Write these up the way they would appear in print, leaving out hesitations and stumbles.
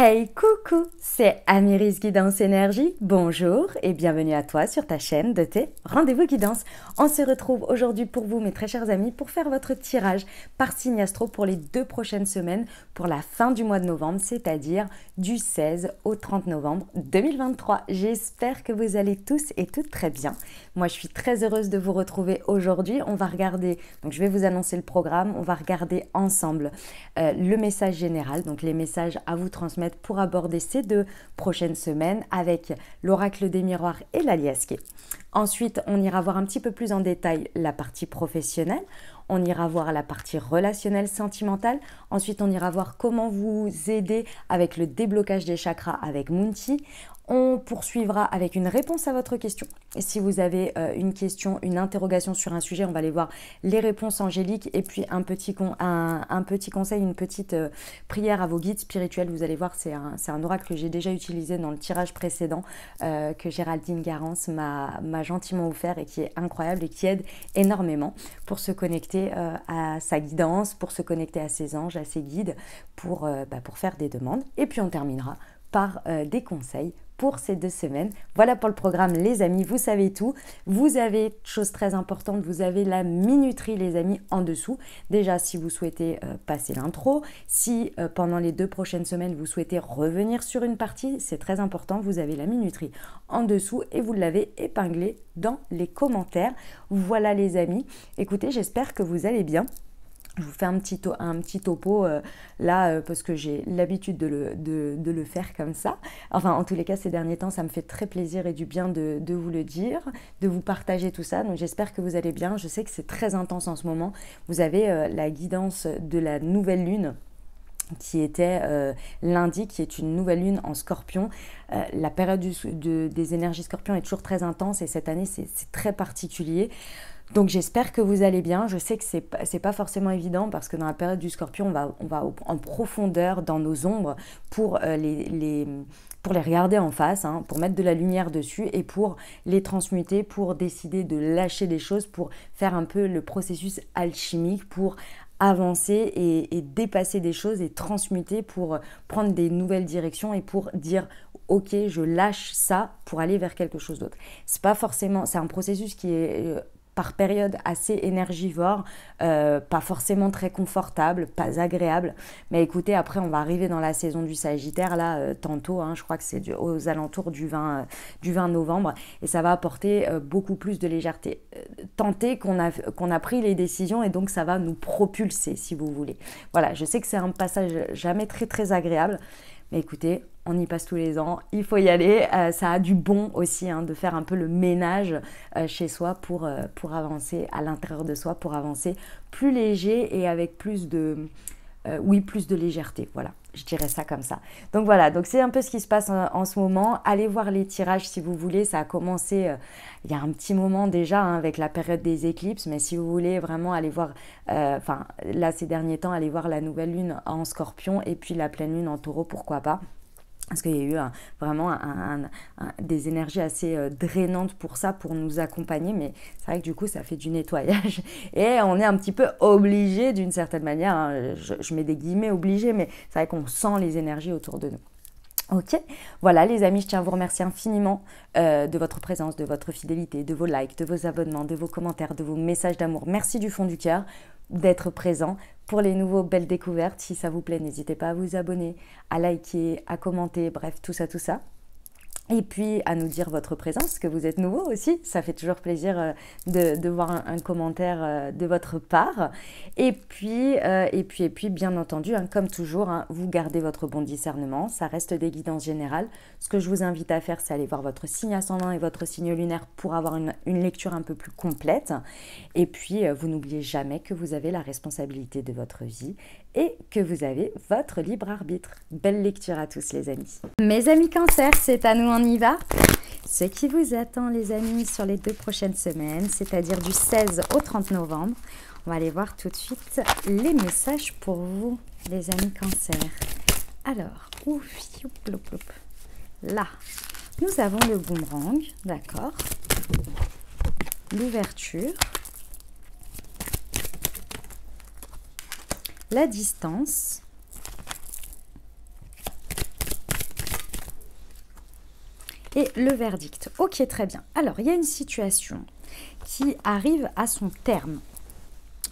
Hey, coucou, c'est Amiris Guidance Énergie. Bonjour et bienvenue à toi sur ta chaîne de tes rendez-vous guidance. On se retrouve aujourd'hui pour vous, mes très chers amis, pour faire votre tirage par signe astro pour les 2 prochaines semaines pour la fin du mois de novembre, c'est-à-dire du 16 au 30 novembre 2023. J'espère que vous allez tous et toutes très bien. Moi, je suis très heureuse de vous retrouver aujourd'hui. On va regarder, donc je vais vous annoncer le programme, on va regarder ensemble le message général, donc les messages à vous transmettre pour aborder ces 2 prochaines semaines avec l'oracle des miroirs et la liasquée. Ensuite, on ira voir un petit peu plus en détail la partie professionnelle. On ira voir la partie relationnelle, sentimentale. Ensuite, on ira voir comment vous aider avec le déblocage des chakras avec Moonti. On poursuivra avec une réponse à votre question. Et si vous avez une question, une interrogation sur un sujet, on va aller voir les réponses angéliques et puis un petit conseil, une petite prière à vos guides spirituels. Vous allez voir, c'est un oracle que j'ai déjà utilisé dans le tirage précédent que Géraldine Garance m'a gentiment offert et qui est incroyable et qui aide énormément pour se connecter à sa guidance, pour se connecter à ses anges, à ses guides, pour faire des demandes. Et puis on terminera par des conseils pour ces 2 semaines. Voilà pour le programme, les amis, vous savez tout. Vous avez, chose très importante, vous avez la minuterie, les amis, en dessous. Déjà, si vous souhaitez passer l'intro, si pendant les 2 prochaines semaines, vous souhaitez revenir sur une partie, c'est très important, vous avez la minuterie en dessous et vous l'avez épinglé dans les commentaires. Voilà, les amis. Écoutez, j'espère que vous allez bien. Je vous fais un petit topo là parce que j'ai l'habitude de le faire comme ça. Enfin, en tous les cas, ces derniers temps, ça me fait très plaisir et du bien de vous le dire, de vous partager tout ça. Donc, j'espère que vous allez bien. Je sais que c'est très intense en ce moment. Vous avez la guidance de la nouvelle lune qui était lundi, qui est une nouvelle lune en scorpion. La période des énergies scorpion est toujours très intense et cette année, c'est très particulier. Donc j'espère que vous allez bien. Je sais que c'est pas forcément évident parce que dans la période du scorpion, on va en profondeur dans nos ombres pour les regarder en face, hein, pour mettre de la lumière dessus et pour les transmuter, pour décider de lâcher des choses, pour faire un peu le processus alchimique, pour avancer et dépasser des choses et transmuter pour prendre des nouvelles directions et pour dire ok, je lâche ça pour aller vers quelque chose d'autre. C'est pas forcément, c'est un processus qui est par période assez énergivore, pas forcément très confortable, pas agréable. Mais écoutez, après on va arriver dans la saison du Sagittaire, là, tantôt, hein, je crois que c'est aux alentours du 20 novembre, et ça va apporter beaucoup plus de légèreté. Tentez qu'on a pris les décisions et donc ça va nous propulser, si vous voulez. Voilà, je sais que c'est un passage jamais très très agréable, mais écoutez, on y passe tous les ans, il faut y aller. Ça a du bon aussi hein, de faire un peu le ménage chez soi pour avancer à l'intérieur de soi, pour avancer plus léger et avec plus de légèreté. Voilà, je dirais ça comme ça. Donc voilà, donc c'est un peu ce qui se passe en ce moment. Allez voir les tirages si vous voulez. Ça a commencé il y a un petit moment déjà hein, avec la période des éclipses. Mais si vous voulez vraiment aller voir, là ces derniers temps, allez voir la nouvelle lune en Scorpion et puis la pleine lune en Taureau, pourquoi pas. Parce qu'il y a eu vraiment des énergies assez drainantes pour ça, pour nous accompagner. Mais c'est vrai que du coup, ça fait du nettoyage. Et on est un petit peu obligé d'une certaine manière. Hein, je mets des guillemets obligé, mais c'est vrai qu'on sent les énergies autour de nous. Ok, voilà les amis, je tiens à vous remercier infiniment de votre présence, de votre fidélité, de vos likes, de vos abonnements, de vos commentaires, de vos messages d'amour. Merci du fond du cœur d'être présent. Pour les nouveaux belles découvertes, si ça vous plaît, n'hésitez pas à vous abonner, à liker, à commenter, bref, tout ça, tout ça. Et puis à nous dire votre présence, que vous êtes nouveau aussi. Ça fait toujours plaisir de voir un commentaire de votre part. Et puis bien entendu, hein, comme toujours, hein, vous gardez votre bon discernement. Ça reste des guidances générales. Ce que je vous invite à faire, c'est aller voir votre signe ascendant et votre signe lunaire pour avoir une lecture un peu plus complète. Et puis, vous n'oubliez jamais que vous avez la responsabilité de votre vie et que vous avez votre libre arbitre. Belle lecture à tous les amis. Mes amis Cancer, c'est à nous, on y va. Ce qui vous attend les amis sur les 2 prochaines semaines, c'est-à-dire du 16 au 30 novembre. On va aller voir tout de suite les messages pour vous, les amis Cancer. Alors, là, nous avons le boomerang, d'accord, l'ouverture, la distance, et le verdict. Ok, très bien. Alors, il y a une situation qui arrive à son terme.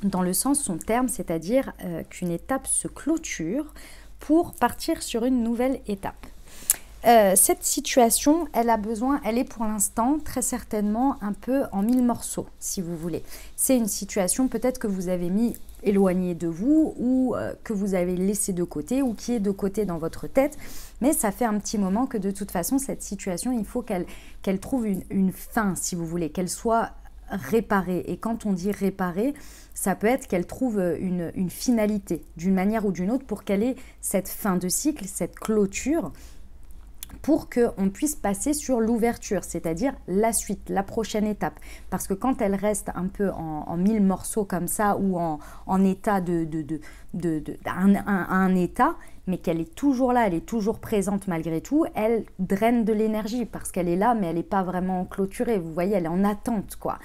Dans le sens son terme, c'est-à-dire qu'une étape se clôture pour partir sur une nouvelle étape. Cette situation, elle est pour l'instant très certainement un peu en 1000 morceaux, si vous voulez. C'est une situation peut-être que vous avez mis éloignée de vous ou que vous avez laissé de côté ou qui est de côté dans votre tête. Mais ça fait un petit moment que de toute façon, cette situation, il faut qu'elle trouve une fin, si vous voulez, qu'elle soit réparée. Et quand on dit réparée, ça peut être qu'elle trouve une finalité d'une manière ou d'une autre pour qu'elle ait cette fin de cycle, cette clôture, pour qu'on puisse passer sur l'ouverture, c'est-à-dire la suite, la prochaine étape. Parce que quand elle reste un peu en 1000 morceaux comme ça, ou en état un état, mais qu'elle est toujours là, elle est toujours présente malgré tout, elle draine de l'énergie, parce qu'elle est là, mais elle n'est pas vraiment clôturée, vous voyez, elle est en attente, quoi.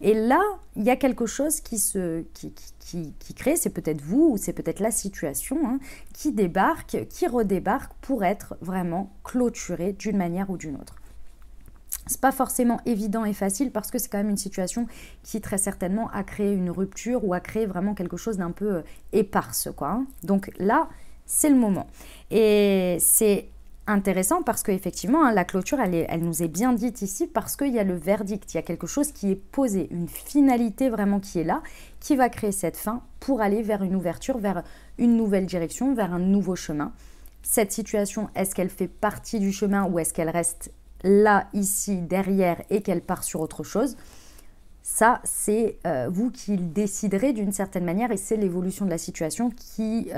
Et là, il y a quelque chose qui crée, c'est peut-être vous ou c'est peut-être la situation, hein, qui débarque, qui redébarque pour être vraiment clôturée d'une manière ou d'une autre. C'est pas forcément évident et facile parce que c'est quand même une situation qui très certainement a créé une rupture ou a créé vraiment quelque chose d'un peu éparse, quoi, hein. Donc là, c'est le moment. Et c'est intéressant parce qu'effectivement, hein, la clôture, elle nous est bien dite ici parce qu'il y a le verdict, il y a quelque chose qui est posé, une finalité vraiment qui est là, qui va créer cette fin pour aller vers une ouverture, vers une nouvelle direction, vers un nouveau chemin. Cette situation, est-ce qu'elle fait partie du chemin ou est-ce qu'elle reste là, ici, derrière et qu'elle part sur autre chose? Ça, c'est vous qui le déciderez d'une certaine manière et c'est l'évolution de la situation qui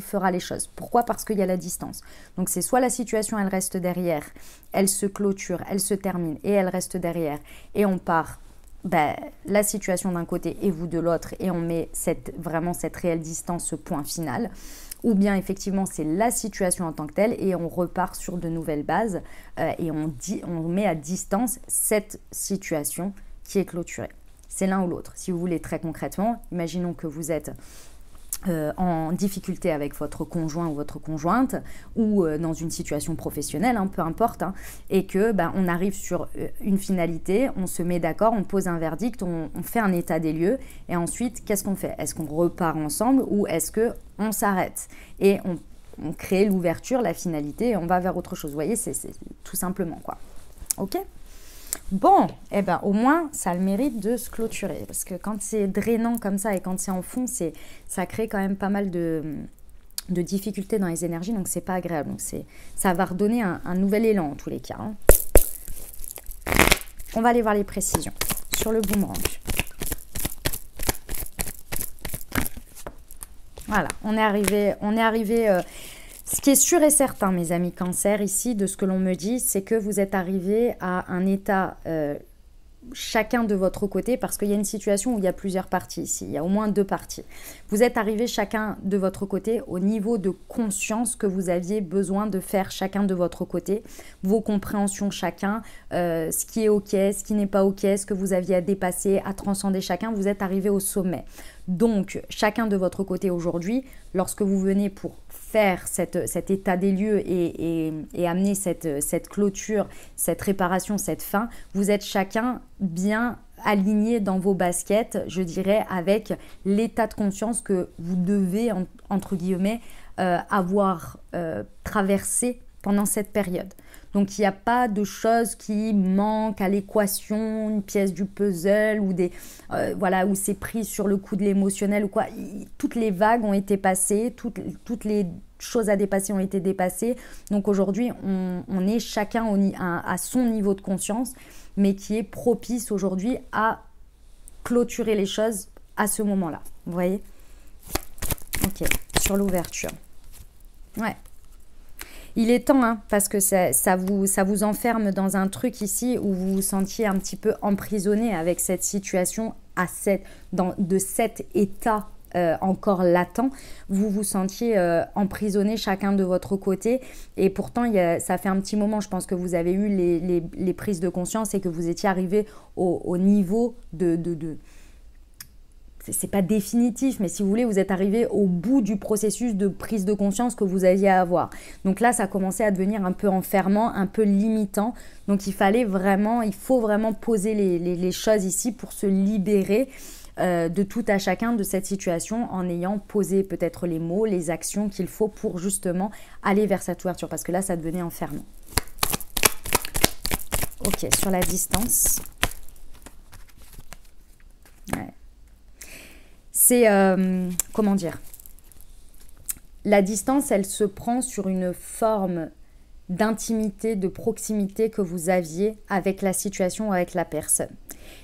fera les choses. Pourquoi? Parce qu'il y a la distance. Donc, c'est soit la situation, elle reste derrière, elle se clôture, elle se termine et elle reste derrière. Et on part la situation d'un côté et vous de l'autre et on met vraiment cette réelle distance, ce point final. Ou bien, effectivement, c'est la situation en tant que telle et on repart sur de nouvelles bases et on met à distance cette situation qui est clôturée. C'est l'un ou l'autre. Si vous voulez très concrètement, imaginons que vous êtes en difficulté avec votre conjoint ou votre conjointe ou dans une situation professionnelle, hein, peu importe, hein, et que on arrive sur une finalité, on se met d'accord, on pose un verdict, on fait un état des lieux et ensuite, qu'est-ce qu'on fait? Est-ce qu'on repart ensemble ou est-ce qu'on s'arrête et on crée l'ouverture, la finalité et on va vers autre chose? Vous voyez, c'est tout simplement, quoi. Ok? Bon, au moins, ça a le mérite de se clôturer. Parce que quand c'est drainant comme ça et quand c'est en fond, ça crée quand même pas mal de difficultés dans les énergies. Donc, c'est pas agréable. Donc, ça va redonner un nouvel élan en tous les cas, hein. On va aller voir les précisions sur le boomerang. Voilà, on est arrivé ce qui est sûr et certain, mes amis Cancer, ici, de ce que l'on me dit, c'est que vous êtes arrivés à un état chacun de votre côté, parce qu'il y a une situation où il y a plusieurs parties ici, il y a au moins 2 parties. Vous êtes arrivés chacun de votre côté au niveau de conscience que vous aviez besoin de faire chacun de votre côté, vos compréhensions chacun, ce qui est ok, ce qui n'est pas ok, ce que vous aviez à dépasser, à transcender chacun, vous êtes arrivés au sommet. Donc, chacun de votre côté aujourd'hui, lorsque vous venez pour faire cet état des lieux et amener cette clôture, cette réparation, cette fin, vous êtes chacun bien aligné dans vos baskets, je dirais, avec l'état de conscience que vous devez, entre guillemets, avoir traversé pendant cette période. Donc, il n'y a pas de choses qui manquent à l'équation, une pièce du puzzle ou voilà, où c'est pris sur le coup de l'émotionnel ou quoi. Toutes les vagues ont été passées, toutes les choses à dépasser ont été dépassées. Donc, aujourd'hui, on est chacun à son niveau de conscience, mais qui est propice aujourd'hui à clôturer les choses à ce moment-là. Vous voyez? Ok, sur l'ouverture. Ouais. Il est temps, hein, parce que ça vous enferme dans un truc ici où vous vous sentiez un petit peu emprisonné avec cette situation, de cet état encore latent. Vous vous sentiez emprisonné chacun de votre côté et pourtant ça fait un petit moment, je pense que vous avez eu les prises de conscience et que vous étiez arrivé au niveau c'est pas définitif, mais si vous voulez, vous êtes arrivé au bout du processus de prise de conscience que vous aviez à avoir. Donc là, ça commençait à devenir un peu enfermant, un peu limitant. Donc il faut vraiment poser les choses ici pour se libérer de tout à chacun de cette situation en ayant posé peut-être les mots, les actions qu'il faut pour justement aller vers cette ouverture. Parce que là, ça devenait enfermant. Ok, sur la distance. Ouais. C'est, comment dire, la distance, elle se prend sur une forme d'intimité, de proximité que vous aviez avec la situation ou avec la personne.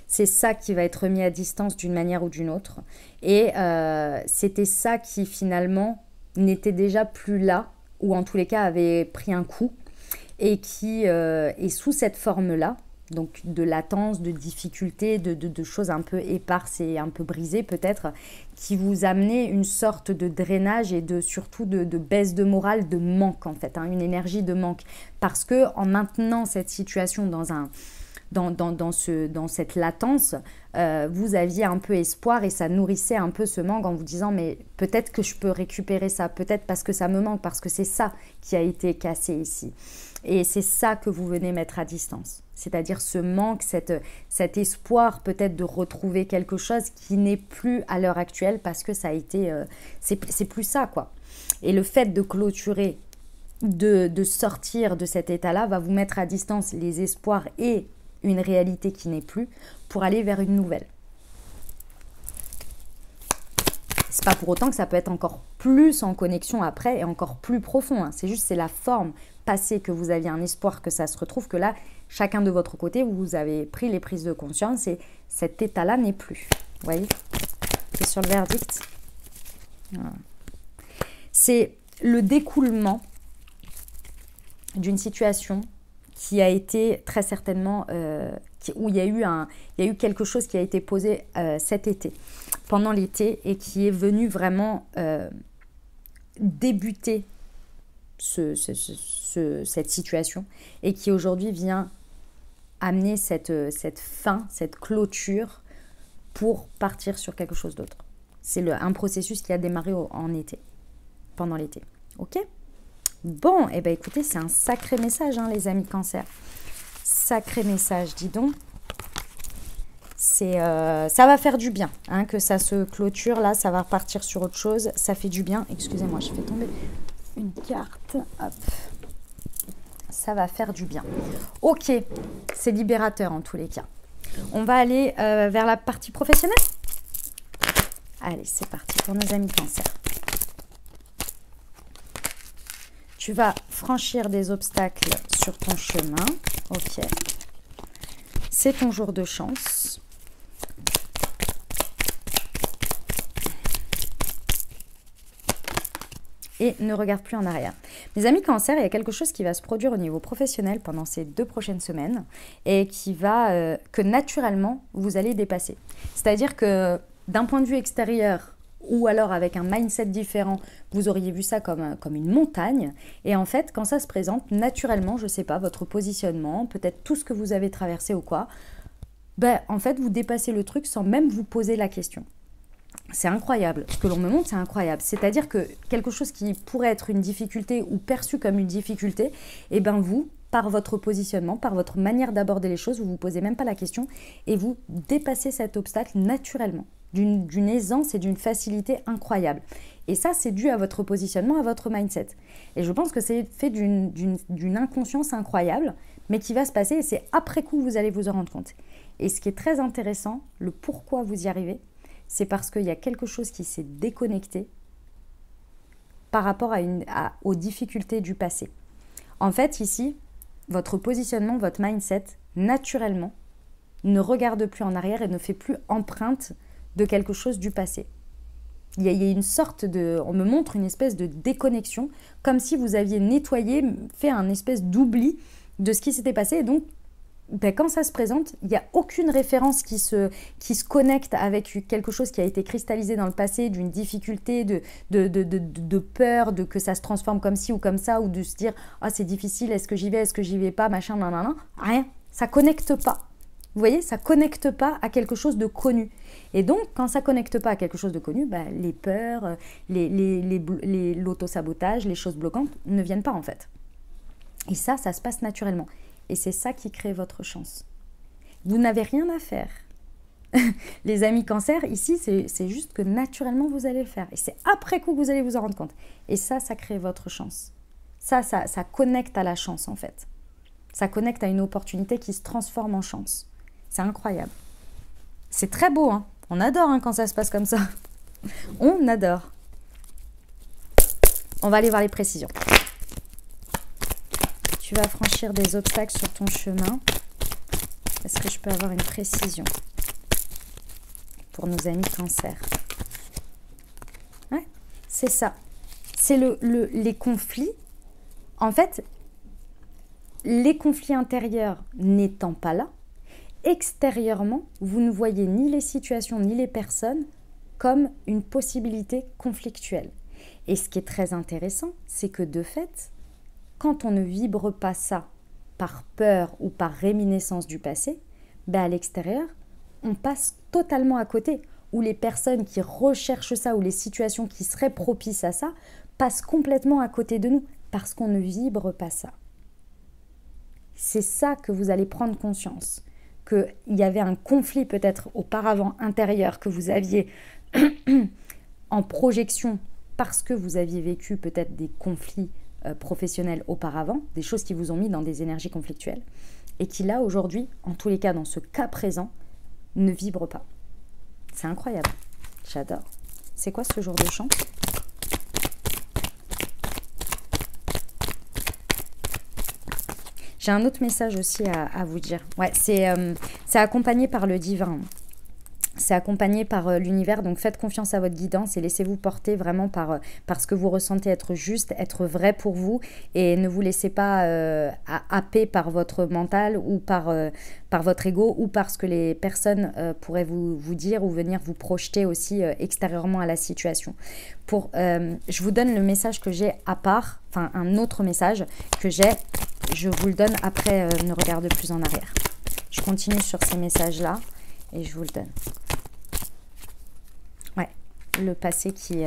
C'est ça qui va être mis à distance d'une manière ou d'une autre. Et c'était ça qui finalement n'était déjà plus là, ou en tous les cas avait pris un coup, et qui est sous cette forme-là, donc de latence, de difficulté, de choses un peu éparses et un peu brisées peut-être, qui vous amenait une sorte de drainage et surtout de baisse de morale, de manque en fait, une énergie de manque. Parce que en maintenant cette situation dans cette latence, vous aviez un peu espoir et ça nourrissait un peu ce manque en vous disant mais peut-être que je peux récupérer ça, peut-être parce que ça me manque, parce que c'est ça qui a été cassé ici. Et c'est ça que vous venez mettre à distance. C'est-à-dire ce manque, cet espoir peut-être de retrouver quelque chose qui n'est plus à l'heure actuelle parce que ça a été... c'est plus ça, quoi. Et le fait de clôturer, de sortir de cet état-là va vous mettre à distance les espoirs et une réalité qui n'est plus pour aller vers une nouvelle. C'est pas pour autant que ça peut être encore plus en connexion après et encore plus profond. C'est juste, c'est la forme passée que vous aviez un espoir que ça se retrouve, que là, chacun de votre côté, vous avez pris les prises de conscience et cet état-là n'est plus. Vous voyez? C'est sur le verdict. Voilà. C'est le découlement d'une situation qui a été très certainement, où il y a eu quelque chose qui a été posé cet été, pendant l'été, et qui est venu vraiment débuter cette situation, et qui aujourd'hui vient amener cette fin, cette clôture pour partir sur quelque chose d'autre. C'est un processus qui a démarré en été, pendant l'été. Ok ? Bon, et bien écoutez, c'est un sacré message, les amis Cancer. Sacré message, dis donc. Ça va faire du bien, que ça se clôture. Là, ça va repartir sur autre chose. Ça fait du bien. Excusez-moi, je fais tomber une carte. Hop. Ça va faire du bien. Ok, c'est libérateur en tous les cas. On va aller vers la partie professionnelle. Allez, c'est parti pour nos amis Cancer. Tu vas franchir des obstacles sur ton chemin. Ok. C'est ton jour de chance. Et ne regarde plus en arrière. Mes amis Cancer, il y a quelque chose qui va se produire au niveau professionnel pendant ces 2 prochaines semaines et qui va, que naturellement, vous allez dépasser. C'est-à-dire que d'un point de vue extérieur, ou alors avec un mindset différent, vous auriez vu ça comme une montagne. Et en fait, quand ça se présente, naturellement, je ne sais pas, votre positionnement, peut-être tout ce que vous avez traversé ou quoi, en fait, vous dépassez le truc sans même vous poser la question. C'est incroyable. Ce que l'on me montre, c'est incroyable. C'est-à-dire que quelque chose qui pourrait être une difficulté ou perçu comme une difficulté, vous, par votre positionnement, par votre manière d'aborder les choses, vous ne vous posez même pas la question et vous dépassez cet obstacle naturellement. D'une aisance et d'une facilité incroyable. Et ça, c'est dû à votre positionnement, à votre mindset. Et je pense que c'est fait d'une inconscience incroyable, mais qui va se passer, et c'est après coup que vous allez vous en rendre compte. Et ce qui est très intéressant, le pourquoi vous y arrivez, c'est parce qu'il y a quelque chose qui s'est déconnecté par rapport aux difficultés du passé. En fait, ici, votre positionnement, votre mindset, naturellement, ne regarde plus en arrière et ne fait plus empreinte de quelque chose du passé. Il y a une sorte on me montre une espèce de déconnexion, comme si vous aviez nettoyé, fait un espèce d'oubli de ce qui s'était passé. Et donc, quand ça se présente, il n'y a aucune référence qui se connecte avec quelque chose qui a été cristallisé dans le passé, d'une difficulté, de peur, de que ça se transforme comme ci ou comme ça, ou de se dire « Ah, c'est difficile, est-ce que j'y vais pas, machin, nan. » Rien, ça ne connecte pas. Vous voyez, ça ne connecte pas à quelque chose de connu. Et donc, quand ça ne connecte pas à quelque chose de connu, bah, les peurs, l'auto-sabotage, les choses bloquantes ne viennent pas en fait. Et ça se passe naturellement. Et c'est ça qui crée votre chance. Vous n'avez rien à faire. Les amis cancer, ici, c'est juste que naturellement, vous allez le faire. Et c'est après coup que vous allez vous en rendre compte. Et ça crée votre chance. Ça connecte à la chance en fait. Ça connecte à une opportunité qui se transforme en chance. C'est incroyable. C'est très beau, hein. On adore quand ça se passe comme ça. On adore. On va aller voir les précisions. Tu vas franchir des obstacles sur ton chemin. Est-ce que je peux avoir une précision pour nos amis cancer? Ouais, c'est ça. C'est les conflits. En fait, les conflits intérieurs n'étant pas là, extérieurement, vous ne voyez ni les situations ni les personnes comme une possibilité conflictuelle. Et ce qui est très intéressant, c'est que de fait, quand on ne vibre pas ça par peur ou par réminiscence du passé, ben à l'extérieur, on passe totalement à côté. Ou les personnes qui recherchent ça ou les situations qui seraient propices à ça passent complètement à côté de nous parce qu'on ne vibre pas ça. C'est ça que vous allez prendre conscience. Qu'il y avait un conflit peut-être auparavant intérieur que vous aviez en projection parce que vous aviez vécu peut-être des conflits professionnels auparavant, des choses qui vous ont mis dans des énergies conflictuelles et qui là aujourd'hui, en tous les cas dans ce cas présent, ne vibrent pas. C'est incroyable, j'adore. C'est quoi ce jour de chant? J'ai un autre message aussi à vous dire. Ouais, c'est accompagné par le divin. C'est accompagné par l'univers, donc faites confiance à votre guidance et laissez-vous porter vraiment par ce que vous ressentez être juste, être vrai pour vous et ne vous laissez pas happer par votre mental ou par votre ego ou par ce que les personnes pourraient vous dire ou venir vous projeter aussi extérieurement à la situation. Je vous donne le message que j'ai à part, enfin un autre message que j'ai, je vous le donne après, ne regardez plus en arrière. Je continue sur ces messages-là et je vous le donne. Ouais, le passé qui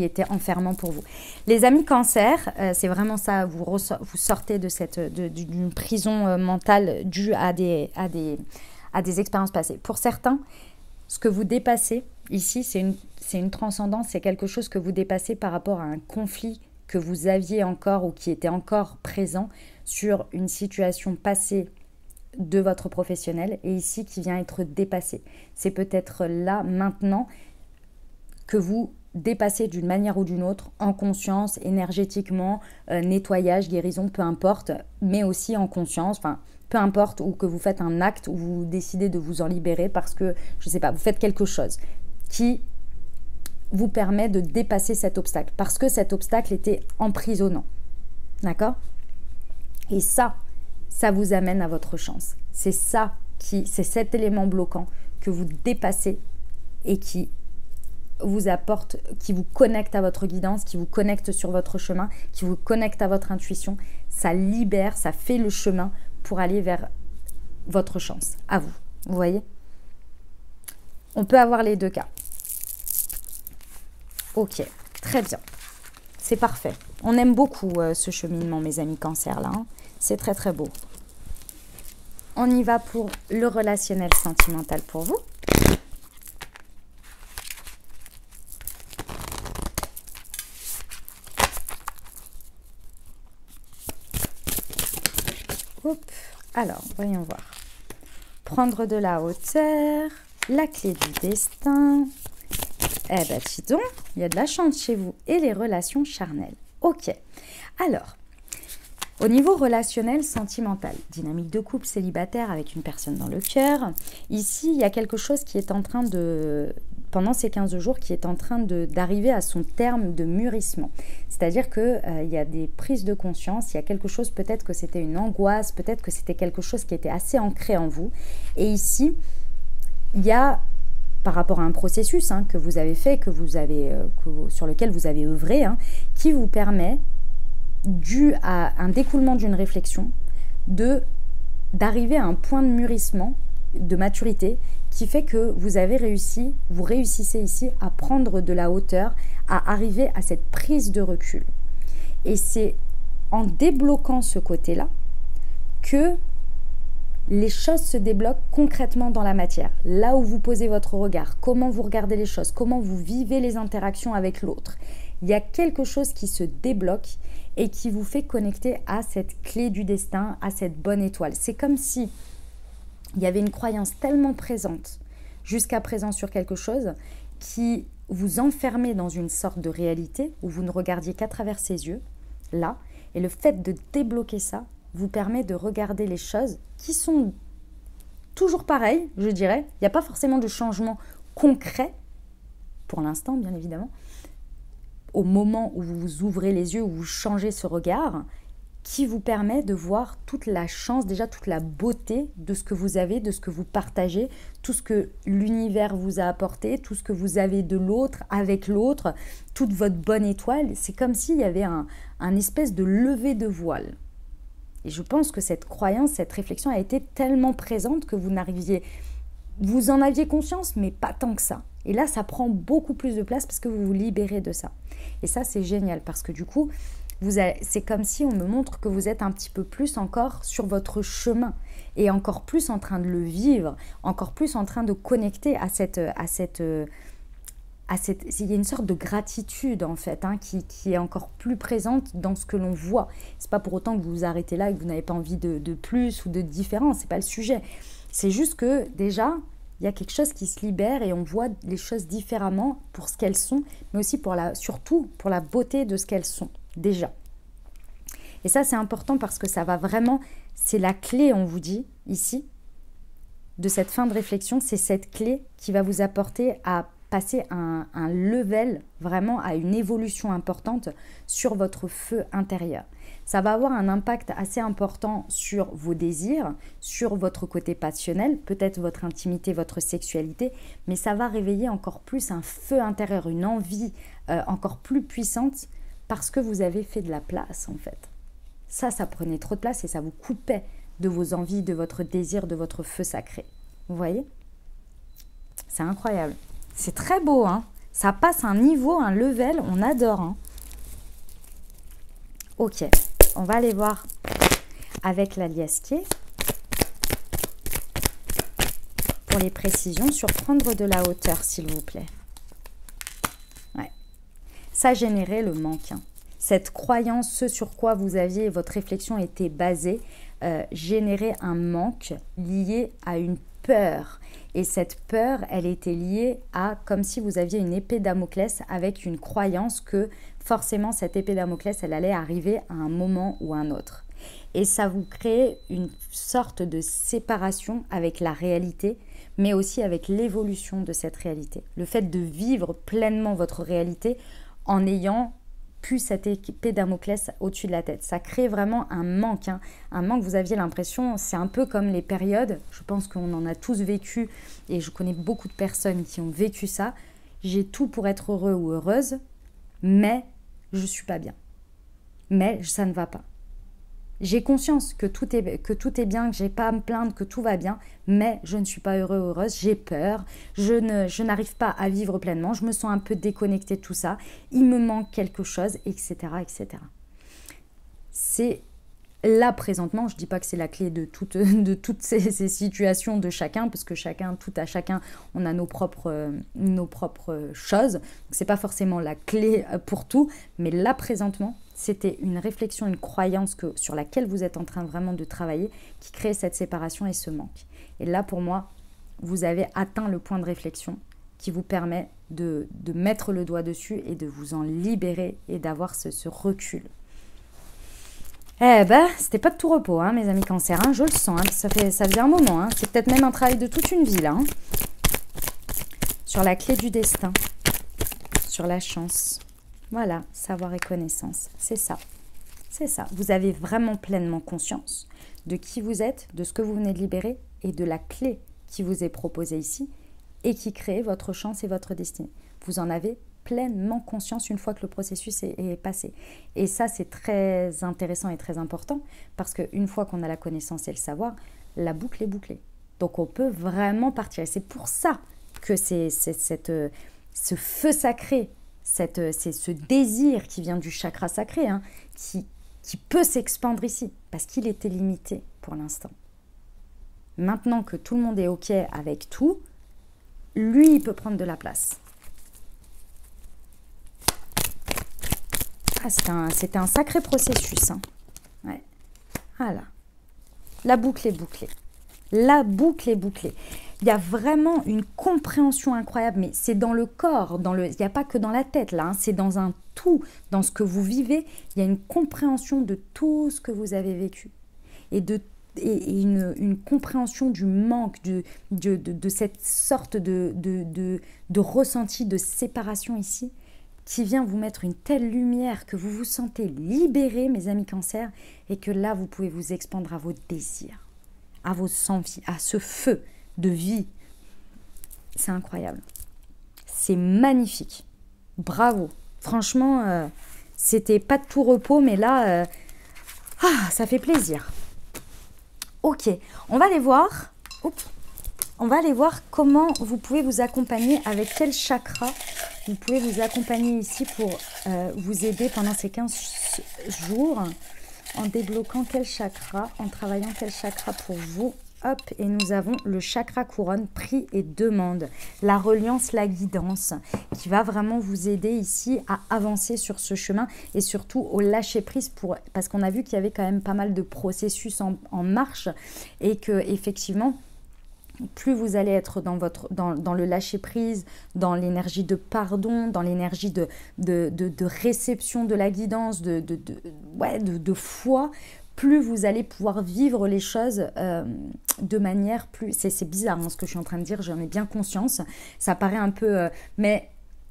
était enfermant pour vous. Les amis cancer, c'est vraiment ça, vous sortez d'une prison mentale due à des expériences passées. Pour certains, ce que vous dépassez ici, c'est une transcendance, c'est quelque chose que vous dépassez par rapport à un conflit que vous aviez encore ou qui était encore présent sur une situation passée de votre professionnel et ici qui vient être dépassé. C'est peut-être là, maintenant, que vous dépassez d'une manière ou d'une autre, en conscience, énergétiquement, nettoyage, guérison, peu importe, mais aussi en conscience, enfin, peu importe, ou que vous faites un acte où vous décidez de vous en libérer parce que, je ne sais pas, vous faites quelque chose qui vous permet de dépasser cet obstacle, parce que cet obstacle était emprisonnant. D'accord? Et ça vous amène à votre chance. C'est cet élément bloquant que vous dépassez et qui vous apporte, qui vous connecte à votre guidance, qui vous connecte sur votre chemin, qui vous connecte à votre intuition. Ça libère, ça fait le chemin pour aller vers votre chance, à vous. Vous voyez? On peut avoir les deux cas. Ok, très bien. C'est parfait. On aime beaucoup ce cheminement, mes amis cancer, là. Hein. C'est très, très beau. On y va pour le relationnel sentimental pour vous. Hop. Alors, voyons voir. Prendre de la hauteur, la clé du destin. Eh ben, dis donc, il y a de la chance chez vous. Et les relations charnelles. Ok. Alors, au niveau relationnel, sentimental, dynamique de couple célibataire avec une personne dans le cœur. Ici, il y a quelque chose qui est en train de, pendant ces 15 jours, qui est en train d'arriver à son terme de mûrissement. C'est-à-dire qu'il y a des prises de conscience, il y a quelque chose, peut-être que c'était une angoisse, peut-être que c'était quelque chose qui était assez ancré en vous. Et ici, il y a, par rapport à un processus que vous avez fait, sur lequel vous avez œuvré, qui vous permet, dû à un découlement d'une réflexion, de d'arriver à un point de mûrissement, de maturité, qui fait que vous réussissez ici à prendre de la hauteur, à arriver à cette prise de recul. Et c'est en débloquant ce côté-là que les choses se débloquent concrètement dans la matière. Là où vous posez votre regard, comment vous regardez les choses, comment vous vivez les interactions avec l'autre. Il y a quelque chose qui se débloque et qui vous fait connecter à cette clé du destin, à cette bonne étoile. C'est comme si il y avait une croyance tellement présente jusqu'à présent sur quelque chose qui vous enfermait dans une sorte de réalité où vous ne regardiez qu'à travers ses yeux, là, et le fait de débloquer ça vous permet de regarder les choses qui sont toujours pareilles, je dirais. Il n'y a pas forcément de changement concret, pour l'instant, bien évidemment, au moment où vous ouvrez les yeux, où vous changez ce regard, qui vous permet de voir toute la chance, déjà toute la beauté de ce que vous avez, de ce que vous partagez, tout ce que l'univers vous a apporté, tout ce que vous avez de l'autre, avec l'autre, toute votre bonne étoile. C'est comme s'il y avait un espèce de lever de voile. Et je pense que cette croyance, cette réflexion a été tellement présente que vous en aviez conscience, mais pas tant que ça. Et là, ça prend beaucoup plus de place parce que vous vous libérez de ça. Et ça, c'est génial parce que du coup, c'est comme si on me montre que vous êtes un petit peu plus encore sur votre chemin et encore plus en train de le vivre, encore plus en train de connecter à il y a une sorte de gratitude en fait qui est encore plus présente dans ce que l'on voit. C'est pas pour autant que vous vous arrêtez là et que vous n'avez pas envie de plus ou de différent, c'est pas le sujet. C'est juste que déjà, il y a quelque chose qui se libère et on voit les choses différemment pour ce qu'elles sont, mais aussi surtout pour la beauté de ce qu'elles sont déjà. Et ça, c'est important parce que ça va vraiment, c'est la clé, on vous dit ici, de cette fin de réflexion, c'est cette clé qui va vous apporter à passer un level, vraiment à une évolution importante sur votre feu intérieur. Ça va avoir un impact assez important sur vos désirs, sur votre côté passionnel, peut-être votre intimité, votre sexualité, mais ça va réveiller encore plus un feu intérieur, une envie encore plus puissante parce que vous avez fait de la place en fait. Ça prenait trop de place et ça vous coupait de vos envies, de votre désir, de votre feu sacré. Vous voyez? C'est incroyable. C'est très beau, hein. Ça passe un niveau, un level, on adore. Hein. Ok, on va aller voir avec la liasquier pour les précisions sur prendre de la hauteur, s'il vous plaît. Ouais. Ça générait le manque. Hein. Cette croyance, ce sur quoi vous aviez, votre réflexion était basée, générait un manque lié à une peur. Et cette peur, elle était liée à comme si vous aviez une épée Damoclès avec une croyance que forcément cette épée Damoclès, elle allait arriver à un moment ou un autre. Et ça vous crée une sorte de séparation avec la réalité, mais aussi avec l'évolution de cette réalité. Le fait de vivre pleinement votre réalité en ayant plus cette épée Damoclès au-dessus de la tête. Ça crée vraiment un manque. Hein. Un manque, vous aviez l'impression, c'est un peu comme les périodes. Je pense qu'on en a tous vécu et je connais beaucoup de personnes qui ont vécu ça. J'ai tout pour être heureux ou heureuse, mais je ne suis pas bien. Mais ça ne va pas. J'ai conscience que tout est bien, que je n'ai pas à me plaindre, que tout va bien, mais je ne suis pas heureux ou heureuse, j'ai peur, je n'arrive pas à vivre pleinement, je me sens un peu déconnectée de tout ça, il me manque quelque chose, etc. etc. C'est là présentement, je ne dis pas que c'est la clé de toutes ces situations de chacun, parce que tout à chacun, on a nos propres choses, ce n'est pas forcément la clé pour tout, mais là présentement, c'était une réflexion, une croyance sur laquelle vous êtes en train vraiment de travailler qui crée cette séparation et ce manque. Et là, pour moi, vous avez atteint le point de réflexion qui vous permet de mettre le doigt dessus et de vous en libérer et d'avoir ce recul. Eh ben, c'était pas de tout repos, hein, mes amis cancers, hein, je le sens, hein, ça faisait un moment, hein, c'est peut-être même un travail de toute une vie, là. Hein. Sur la clé du destin, sur la chance. Voilà, savoir et connaissance, c'est ça. C'est ça. Vous avez vraiment pleinement conscience de qui vous êtes, de ce que vous venez de libérer et de la clé qui vous est proposée ici et qui crée votre chance et votre destinée. Vous en avez pleinement conscience une fois que le processus est passé. Et ça, c'est très intéressant et très important parce qu'une fois qu'on a la connaissance et le savoir, la boucle est bouclée. Donc on peut vraiment partir. Et c'est pour ça que c'est ce feu sacré, c'est ce désir qui vient du chakra sacré, hein, qui peut s'expandre ici, parce qu'il était limité pour l'instant. Maintenant que tout le monde est OK avec tout, lui, il peut prendre de la place. Ah, c'était un sacré processus. Hein. Ouais. Voilà. La boucle est bouclée. La boucle est bouclée. Il y a vraiment une compréhension incroyable, mais c'est dans le corps, il n'y a pas que dans la tête, là, hein, c'est dans un tout, dans ce que vous vivez, il y a une compréhension de tout ce que vous avez vécu. Et une compréhension du manque, de cette sorte de ressenti de séparation ici, qui vient vous mettre une telle lumière que vous vous sentez libéré, mes amis Cancer, et que là, vous pouvez vous expandre à vos désirs, à vos envies, à ce feu de vie. C'est incroyable. C'est magnifique. Bravo. Franchement, c'était pas de tout repos, mais là, ça fait plaisir. Ok, on va aller voir. On va aller voir comment vous pouvez vous accompagner, avec quel chakra vous pouvez vous accompagner ici pour vous aider pendant ces 15 jours, en débloquant quel chakra, en travaillant quel chakra pour vous. Hop, et nous avons le chakra couronne, prie et demande, la reliance, la guidance, qui va vraiment vous aider ici à avancer sur ce chemin et surtout au lâcher prise, parce qu'on a vu qu'il y avait quand même pas mal de processus en marche et que effectivement, plus vous allez être dans le lâcher prise, dans l'énergie de pardon, dans l'énergie de réception de la guidance, de foi, plus vous allez pouvoir vivre les choses de manière plus... C'est bizarre hein, ce que je suis en train de dire, j'en ai bien conscience. Ça paraît un peu... mais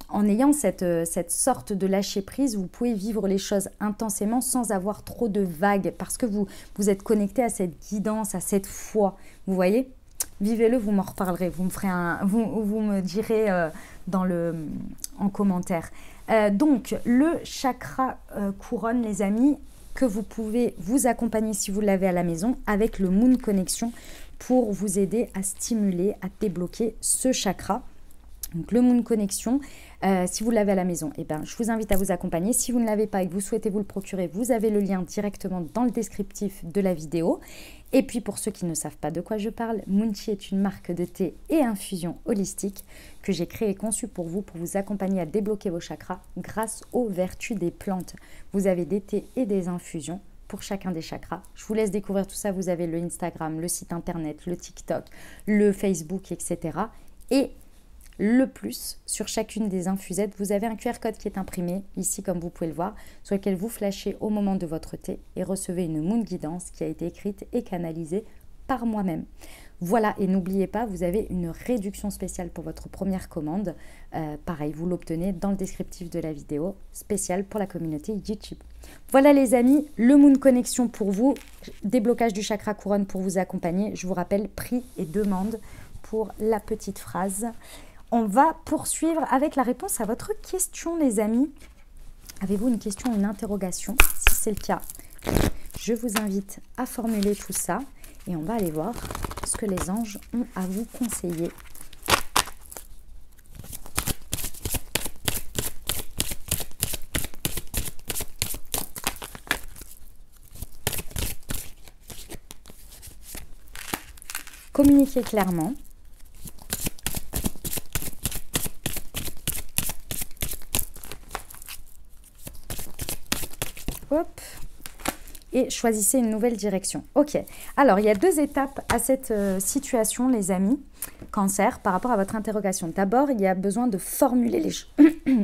en ayant cette sorte de lâcher prise, vous pouvez vivre les choses intensément sans avoir trop de vagues, parce que vous êtes connecté à cette guidance, à cette foi. Vous voyez ? Vivez-le, vous m'en reparlerez. Vous me direz en commentaire. Donc, le chakra couronne, les amis, que vous pouvez vous accompagner si vous l'avez à la maison avec le Moon Connection pour vous aider à stimuler, à débloquer ce chakra. Donc le Moon Connection, si vous l'avez à la maison, eh ben, je vous invite à vous accompagner. Si vous ne l'avez pas et que vous souhaitez vous le procurer, vous avez le lien directement dans le descriptif de la vidéo. Et puis pour ceux qui ne savent pas de quoi je parle, Moonchi est une marque de thé et infusion holistique que j'ai créée et conçue pour vous accompagner à débloquer vos chakras grâce aux vertus des plantes. Vous avez des thés et des infusions pour chacun des chakras. Je vous laisse découvrir tout ça. Vous avez le Instagram, le site internet, le TikTok, le Facebook, etc. Et le plus, sur chacune des infusettes, vous avez un QR code qui est imprimé, ici comme vous pouvez le voir, sur lequel vous flashez au moment de votre thé et recevez une Moon Guidance qui a été écrite et canalisée par moi-même. Voilà, et n'oubliez pas, vous avez une réduction spéciale pour votre première commande. Pareil, vous l'obtenez dans le descriptif de la vidéo, spéciale pour la communauté YouTube. Voilà les amis, le Moon Connection pour vous, déblocage du chakra couronne pour vous accompagner. Je vous rappelle, prie et demande pour la petite phrase. On va poursuivre avec la réponse à votre question, les amis. Avez-vous une question, une interrogation? Si c'est le cas, je vous invite à formuler tout ça et on va aller voir ce que les anges ont à vous conseiller. Communiquez clairement. Hop, et choisissez une nouvelle direction. Ok, alors il y a deux étapes à cette situation, les amis, Cancer, par rapport à votre interrogation. D'abord, il y a besoin de formuler les choses.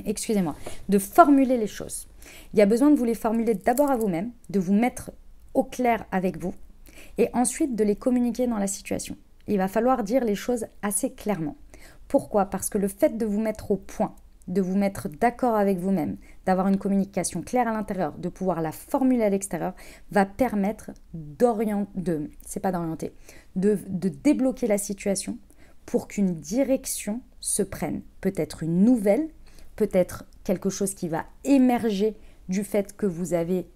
Excusez-moi, de formuler les choses. Il y a besoin de vous les formuler d'abord à vous-même, de vous mettre au clair avec vous, et ensuite de les communiquer dans la situation. Il va falloir dire les choses assez clairement. Pourquoi? Parce que le fait de vous mettre au point, de vous mettre d'accord avec vous-même, d'avoir une communication claire à l'intérieur, de pouvoir la formuler à l'extérieur, va permettre de débloquer la situation pour qu'une direction se prenne. Peut-être une nouvelle peut-être quelque chose qui va émerger du fait que vous avez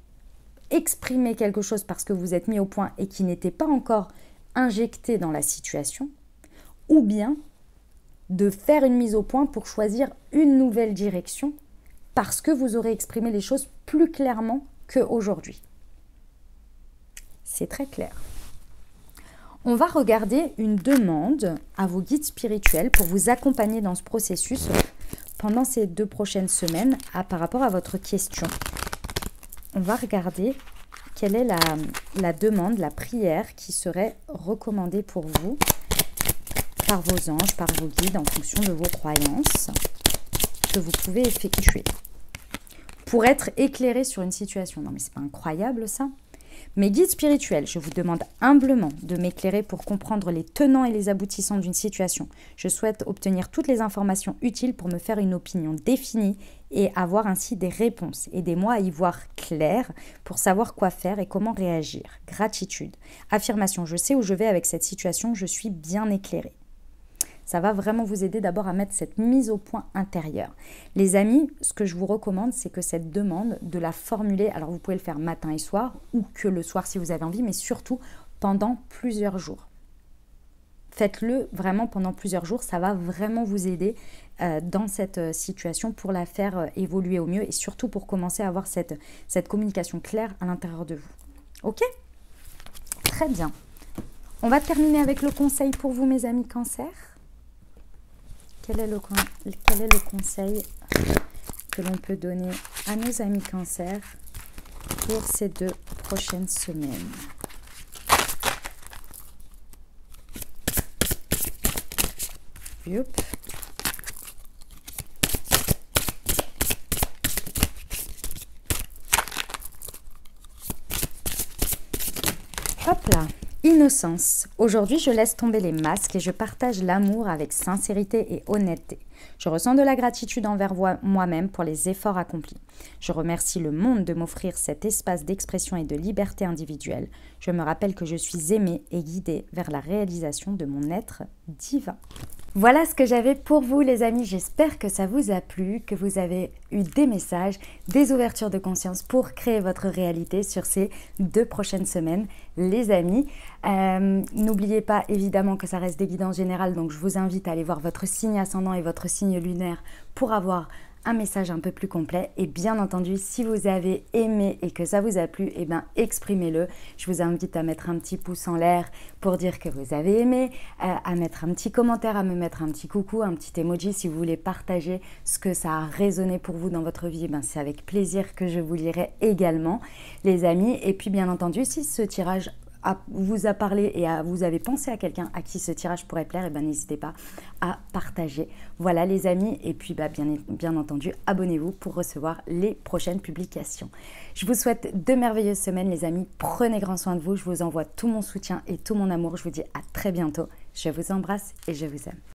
exprimé quelque chose parce que vous êtes mis au point et qui n'était pas encore injecté dans la situation, ou bien de faire une mise au point pour choisir une nouvelle direction parce que vous aurez exprimé les choses plus clairement qu'aujourd'hui. C'est très clair. On va regarder une demande à vos guides spirituels pour vous accompagner dans ce processus pendant ces 2 prochaines semaines par rapport à votre question. On va regarder quelle est la demande, la prière qui serait recommandée pour vous par vos anges, par vos guides, en fonction de vos croyances que vous pouvez effectuer pour être éclairé sur une situation. Non mais c'est pas incroyable ça? Mes guides spirituels, je vous demande humblement de m'éclairer pour comprendre les tenants et les aboutissants d'une situation. Je souhaite obtenir toutes les informations utiles pour me faire une opinion définie et avoir ainsi des réponses. Aidez-moi à y voir clair pour savoir quoi faire et comment réagir. Gratitude. Affirmation, je sais où je vais avec cette situation, je suis bien éclairée. Ça va vraiment vous aider d'abord à mettre cette mise au point intérieure. Les amis, ce que je vous recommande, c'est que cette demande, de la formuler, alors vous pouvez le faire matin et soir, ou que le soir si vous avez envie, mais surtout pendant plusieurs jours. Faites-le vraiment pendant plusieurs jours, ça va vraiment vous aider dans cette situation pour la faire évoluer au mieux et surtout pour commencer à avoir cette communication claire à l'intérieur de vous. Ok? Très bien. On va terminer avec le conseil pour vous, mes amis Cancer. Quel est le conseil que l'on peut donner à nos amis Cancer pour ces 2 prochaines semaines? Youp. Hop là. Innocence. Aujourd'hui, je laisse tomber les masques et je partage l'amour avec sincérité et honnêteté. Je ressens de la gratitude envers moi-même pour les efforts accomplis. Je remercie le monde de m'offrir cet espace d'expression et de liberté individuelle. Je me rappelle que je suis aimée et guidée vers la réalisation de mon être divin. Voilà ce que j'avais pour vous les amis, j'espère que ça vous a plu, que vous avez eu des messages, des ouvertures de conscience pour créer votre réalité sur ces 2 prochaines semaines les amis. N'oubliez pas évidemment que ça reste des guidances générales, donc je vous invite à aller voir votre signe ascendant et votre signe lunaire pour avoir un message un peu plus complet. Et bien entendu, si vous avez aimé et que ça vous a plu, eh bien exprimez-le. Je vous invite à mettre un petit pouce en l'air pour dire que vous avez aimé, à mettre un petit commentaire, à me mettre un petit coucou, un petit emoji si vous voulez partager ce que ça a résonné pour vous dans votre vie. Eh bien, c'est avec plaisir que je vous lirai également, les amis. Et puis bien entendu, si ce tirage vous a parlé et vous avez pensé à quelqu'un à qui ce tirage pourrait plaire, et ben n'hésitez pas à partager. Voilà les amis, et puis bien entendu, abonnez-vous pour recevoir les prochaines publications. Je vous souhaite de merveilleuses semaines les amis, prenez grand soin de vous, je vous envoie tout mon soutien et tout mon amour, je vous dis à très bientôt, je vous embrasse et je vous aime.